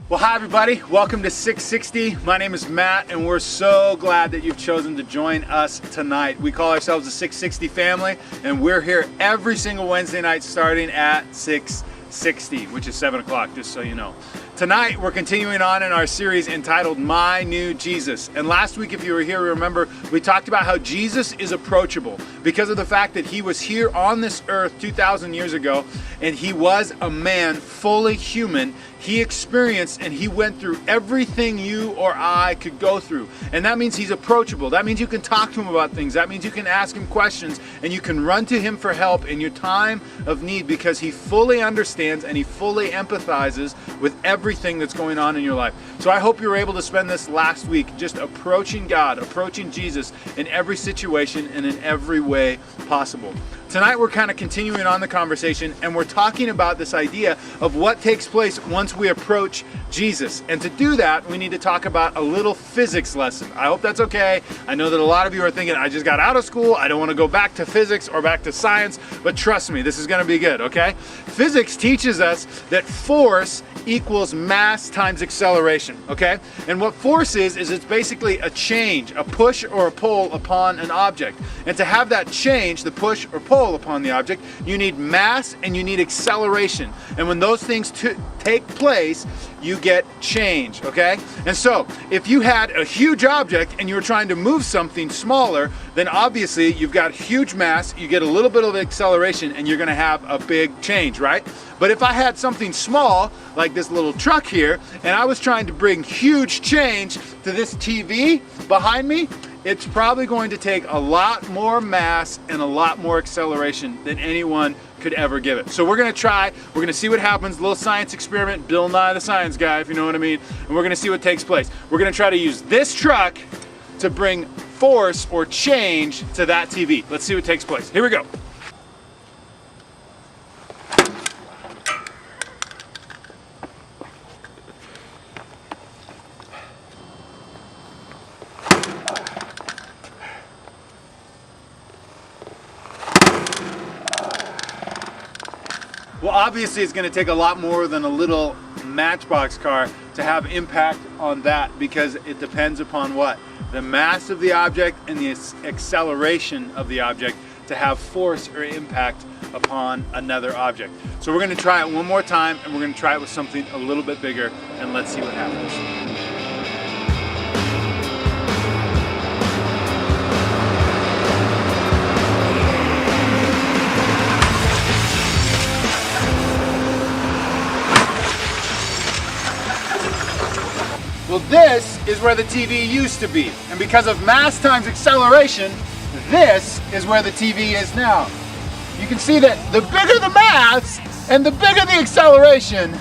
Well, hi everybody, welcome to 660. My name is Matt and we're so glad that you've chosen to join us tonight. We call ourselves the 660 family and we're here every single Wednesday night starting at 660, which is 7 o'clock, just so you know. Tonight, we're continuing on in our series entitled My New Jesus. And last week, if you were here, remember, we talked about how Jesus is approachable because of the fact that he was here on this earth 2,000 years ago, and he was a man, fully human. He experienced and he went through everything you or I could go through. And that means he's approachable. That means you can talk to him about things. That means you can ask him questions and you can run to him for help in your time of need because he fully understands and he fully empathizes with everything that's going on in your life. So I hope you were able to spend this last week just approaching God, approaching Jesus in every situation and in every way possible. Tonight we're kind of continuing on the conversation and we're talking about this idea of what takes place once we approach Jesus. And to do that, we need to talk about a little physics lesson. I hope that's okay. I know that a lot of you are thinking, I just got out of school, I don't want to go back to physics or back to science, but trust me, this is going to be good, okay? Physics teaches us that force equals mass times acceleration, okay? And what force is it's basically a change, a push or a pull upon an object. And to have that change, the push or pull upon the object, you need mass and you need acceleration. And when those things take place, you get change, okay? And so, if you had a huge object and you were trying to move something smaller, then obviously you've got huge mass, you get a little bit of acceleration, and you're gonna have a big change, right? But if I had something small, like this little truck here, and I was trying to bring huge change to this TV behind me, it's probably going to take a lot more mass and a lot more acceleration than anyone could ever give it. So we're gonna try, we're gonna see what happens, a little science experiment, Bill Nye the Science Guy, if you know what I mean, and we're gonna see what takes place. We're gonna try to use this truck to bring force or change to that TV. Let's see what takes place. Here we go. Well, obviously it's going to take a lot more than a little Matchbox car to have impact on that because it depends upon what? The mass of the object and the acceleration of the object to have force or impact upon another object. So we're going to try it one more time and we're going to try it with something a little bit bigger and let's see what happens. Well, this is where the TV used to be. And because of mass times acceleration, this is where the TV is now. You can see that the bigger the mass and the bigger the acceleration,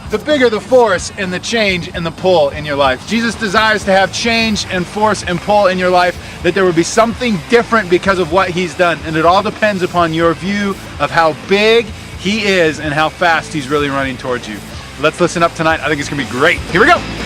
the bigger the force and the change and the pull in your life. Jesus desires to have change and force and pull in your life, that there would be something different because of what he's done. And it all depends upon your view of how big he is and how fast he's really running towards you. Let's listen up tonight. I think it's gonna be great. Here we go.